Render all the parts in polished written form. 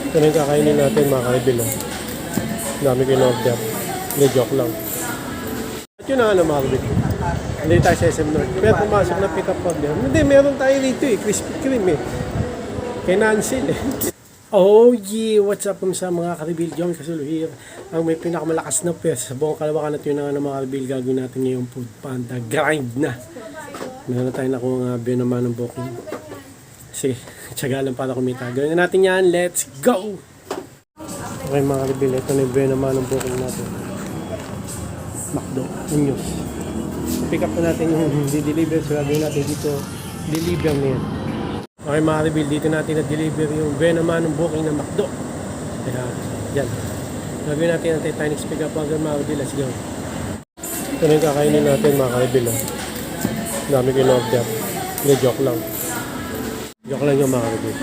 Ito na yung kakainin natin mga kaibil. Dami ko in-order. Hindi, joke lang. At yun na mga kaibil. Hindi tayo sa SM North. Pero pumasok na pick up order. Hindi, meron tayo dito Krispy Kreme Kay Nancy Oh yeah! What's up sa mga kaibil? John Casulo here. Ang may pinakamalakas na pes sa buong Kalawakan at yun na mga kaibil. Gagawin natin ngayong Food Panda. Grind na! Meron na tayo nakuha naman ng booking. Sige, tiyaga lang para kumita. Gawin na natin yan. Let's go! Okay mga kaibil, ito na yung naman ng booking natin. McDo, Muñoz. Pick up na natin yung di-deliver. So gagawin natin dito, deliver na yan. Okay mga kaibil, dito natin na-deliver yung naman ng booking ng McDo. Kaya, yan. Gagawin natin ang Titanic pick up hanggang mga kaibil. Let's go! Ito na yung kakainin natin mga kaibil. Dami ko in-order. Hindi, joke lang. Joke lang yung mga kaibil.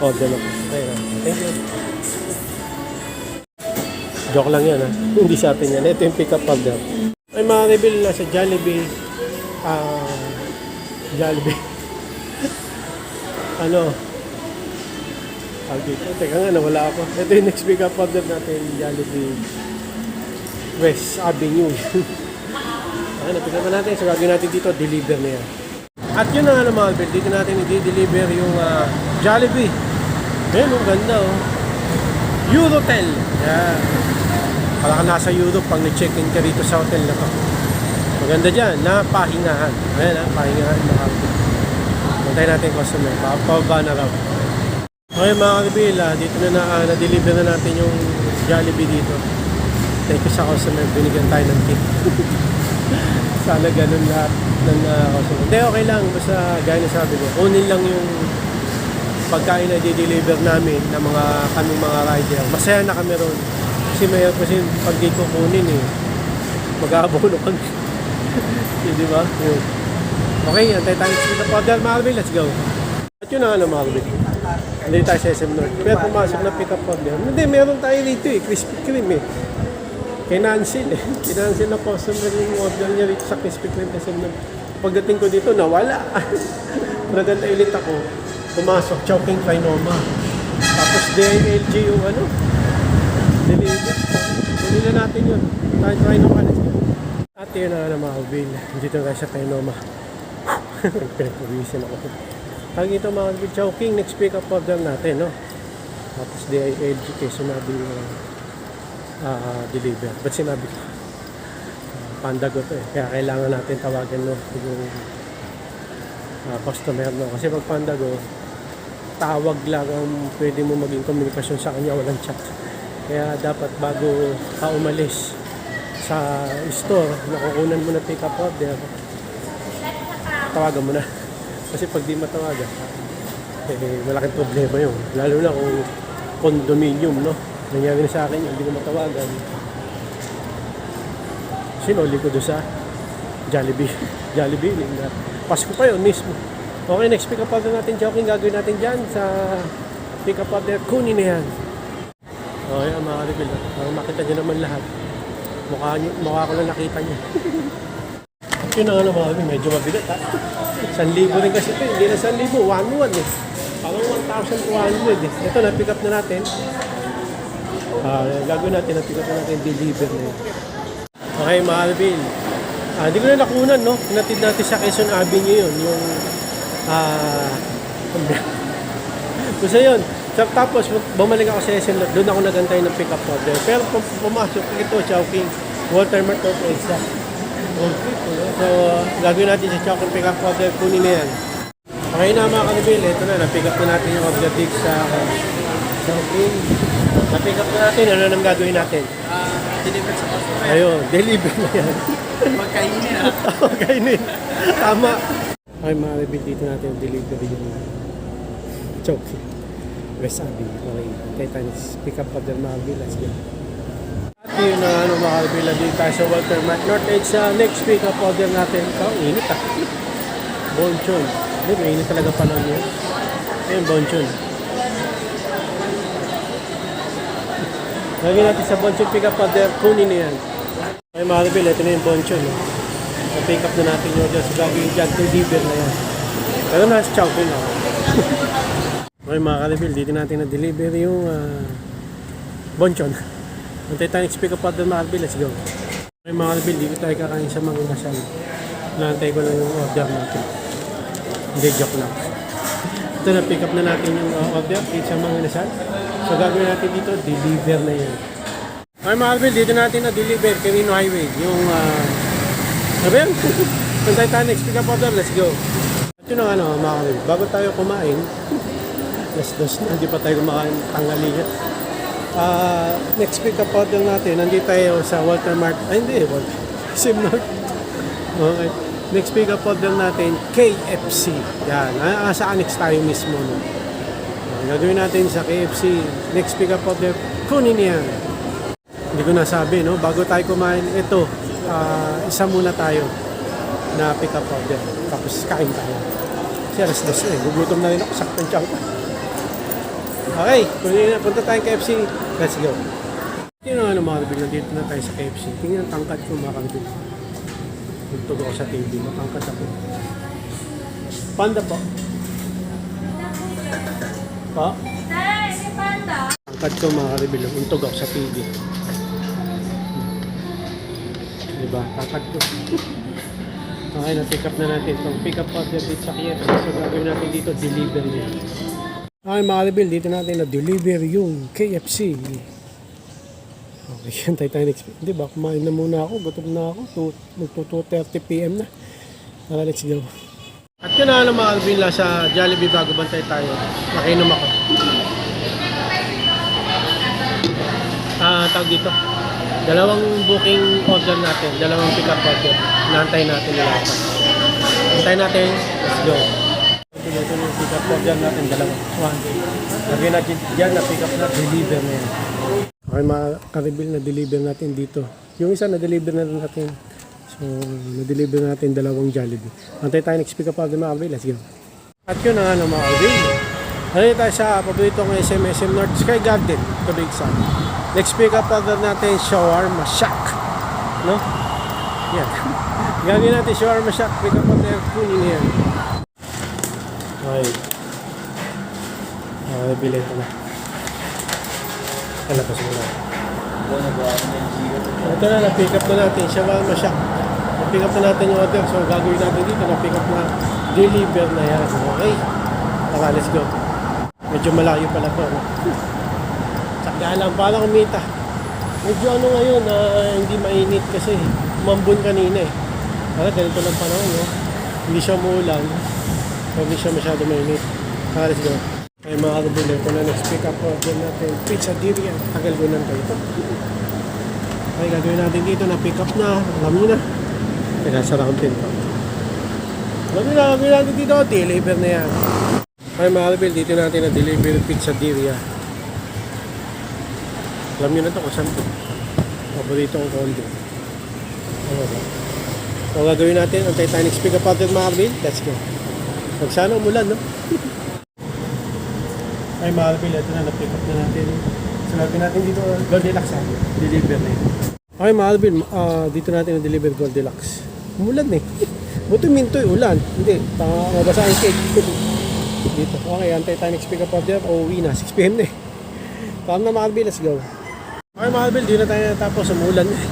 Order lang. Okay na. Thank you. Joke lang yan ha. Hindi sa atin yan. Ito yung pick up order. Ay mga kaibil, nasa Jollibee. Jollibee. Teka nga, nawala ako. Ito yung next pick up order natin. Jollibee West Avenue. Okay, napick up natin. So gagawin natin dito, deliver na yan. At yun na nga mga kaibil, dito natin i-deliver yung Jollibee. Ayan, ang ganda Eurotel. Yan. Para ka nasa Europe pag nag-check-in ka rito sa hotel na to. Maganda dyan, napahingahan. Ayan pahingahan. Pantay natin customer. Pababa na raw. Okay mga kaibil, dito na-deliver na natin yung Jollibee dito. Thank you sa customer. Binigyan tayo ng tip. Sana ganun lahat ng customer. Hindi, okay lang. Basta gaya na sabi ko, kunin lang yung pagkain na di-deliver namin ng kaming mga rider. Masaya na kami ron. Kasi pag di ko kunin mag-aabono kami. Di ba? Yun. Okay, antay tayo sa order mga kaibil. Let's go. At yun na mga kaibil. Hindi tayo sa SM North. Pero pumasok na pick up order. Hindi, meron tayo dito Krispy Kreme Kay Nancy Kay Nancy na customer yung order niya rito sa Krispy Kreme SM North. Pagdating ko dito, nawala. Naganda ulit ako. Pumasok, Chowking Trinoma. Tapos DLG yung deliver. Kunin na natin yun. Trinoma. At yun na mga kaibil. Dito tayo sa Trinoma. Pinagpawisin ako. Tawag ito mga kaibil, Chowking, next pick up order natin, no? Tapos DLG kayo sinabi deliver. Ba't sinabi ko? Pandago to Kaya kailangan natin tawagan yung customer, no? Kasi pag Pandago, tawag lang ang pwede mo maging komunikasyon sa kanya, walang chat. Kaya dapat bago ka umalis sa store, nakukunan mo na pick up order, tawagan mo na. Kasi pag di matawagan, malaking problema yun. Lalo na kung condominium, no? Nangyari na sa akin hindi ko matawagan. Sinuli ko doon sa Jollibee. Pasko pa yun mismo. Okay, next pick up order natin, Chowking. Gagawin natin dyan sa pick up order. Kunin na yan. Okay, mga kaibil. Para makita nyo naman lahat. Mukha ko lang nakita nyo. Yun na mga kaibil. Medyo mabigat 1,000 rin kasi ito. Hindi na 1,000. 1,100 Parang 1,200 Ito na, pick up na natin. Gagawin natin na pick up na natin. Deliver na yun. Okay, mga kaibil. Hindi ko na nakunan, no? Pinatid natin sa Quezon Avenue yun. Yung, gusto yun. Tapos, bumalik ako sa SM North. Doon ako nagantay ng pick-up order. Pero pumasok ito, Chowking. Walter Mart of Edsa. So, gagawin natin sa Chowking pick-up order. Kunin na yan. Okay na mga kaibil. Ito na, na-pick up na natin yung order dito sa Chowking. Na-pick up na natin. Ano nang gagawin natin? Deliver sa customer. Ayun, deliver na yan. Magkainin Magkainin. Tama. Okay mga kaibil, dito natin deliver yung Chowking. West Avenue. Okay. Titanic pick up order mga kaibil. Let's go. At yun na mga kaibil, dito tayo sa Walter Mart North Edge sa next pick up order natin. Init Bonchon. Mainit talaga panahon yun. Ayun, Bonchon. Lagyan natin sa Bonchon pick up order. Kunin na yan. Okay mga kaibil, ito na yung Bonchon. Na-pick up na natin yun dyan. So gagawin dyan, deliver na yan. Pero nasa Chowking ako. Okay mga ka-reveal, dito natin na-deliver yung bonchon. Antay tayo next pick up order mga ka-reveal, let's go. Okay mga ka-reveal, dito tayo kakain sa mga inasal. Naantay ko lang yung order natin. Hindi, joke lang. Ito na, pick up na natin yung order dito sa mga inasal. So gagawin natin dito, deliver na yan. Okay mga ka-reveal, dito natin na-deliver Camino Highway. Yung, ano yan? Antay tayo next pick up order, let's go. At yun ang ano mga ka-reveal, bago tayo kumain, dos na, hindi pa tayo kumakain tanghalian. Next pick up order natin, nandito tayo sa Walter Mart, hindi, Walter, Simnorth. Okay. Next pick up order natin, KFC. Yan, sa annex tayo mismo. No? Gagawin natin sa KFC, next pick up order, kunin yan. Hindi ko nasabi, no? Bago tayo kumain, ito, isa muna tayo na pick up order. Tapos kain tayo. Kasi alas dos na eh, gugutom na rin ako, saktan tiyan ko. Okay, punta tayong KFC. Let's go. Tingnan ano mga ka-reveal, nandito na tayo sa KFC. Tingnan ang tangkad ko mga ka-reveal. Tuntog ako sa TV, matangkad ako. Panda po. Pa? Tangkad ko mga ka-reveal, tuntog ako sa TV. Diba? Tangkad ko. Okay, na-pick up na natin itong pick up order dito sa KFC. So gagawin natin dito, deliver niya. Okay mga ka-reveal, dito natin na-deliver yung KFC. Okay, hantay tayo next. Hindi ba, kumain na muna ako, gutom na ako. Magto 2:30 PM na. Let's go. At yun na mga ka-reveal, sa Jollibee bago bantay tayo. Nakinom ako. Tawag dito. Dalawang booking order natin, dalawang pick up order. Naantay natin yung lahat. Antay natin, let's go. Ito yung pick up order natin, dalawa. Lagyan natin dyan na pick up na, deliver na yan. Okay mga ka-reveal, na-deliver natin dito. Yung isa na-deliver na natin. So, na-deliver natin dalawang Jollibee. Antay tayo next pick up order mga ka-reveal, let's go. At yun na nga mga ka-reveal. Nandito tayo sa paborito ng SM North Sky Garden, Kabig San. Next pick up order natin, Shawarma Shack. No? Yan. Gagawin natin Shawarma Shack, pick up order, kunin yan. Okay. Bili ito na. Kalabas mo na. Ito na, na-pick up na natin. Shawarma Shack. Na-pick up na natin yung order. So, gagawin natin dito. Na-pick up na. Deliver na yan. Okay. Tara, let's go. Medyo malayo pala ito. No? Sakya lang. Para kumita. Medyo ano ngayon, hindi mainit kasi. Umambon kanina eh. Para ganito lang panahon. No? Hindi siya umuulan. So, hindi siya masyado mainit. Tara, let's go. Ay mga ka-reveal, ito na next pick up order natin. Pizzaderia. Tagal ko nang ito. Okay, gagawin natin dito na pick up na. Alam nyo na. Kaya sarang pinto. Gagawin natin dito. Deliver na yan. Okay mga ka-reveal, dito natin na deliver Pizzaderia. Alam nyo na ito kung saan ito. Paborito kong condo. Ano ba? So gagawin natin. Antay tayo next pick up order mga ka-reveal. Let's go. Pag sana umulan, no? Ay mga ka-reveal, ito na, na-pick up na natin. So gagawin natin dito, Goldilocks ha. Deliver na yun. Okay mga ka-reveal, dito natin na-deliver Goldilocks. Umulan eh. Buto minto ulan. Hindi, mabasa ang cake. Dito. Okay, antay tayo next pick up order. Uuwi na, 6 PM na eh. Tama na mga ka-reveal, let's go. Okay mga ka-reveal, di na tayo natapos, umulan eh.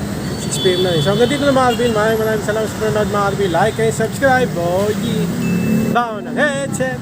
6 PM na eh. So hanggang dito na mga ka-reveal, maraming salamat sa panonood mga ka-reveal. Like and subscribe. Oh yeah. Down ang headset.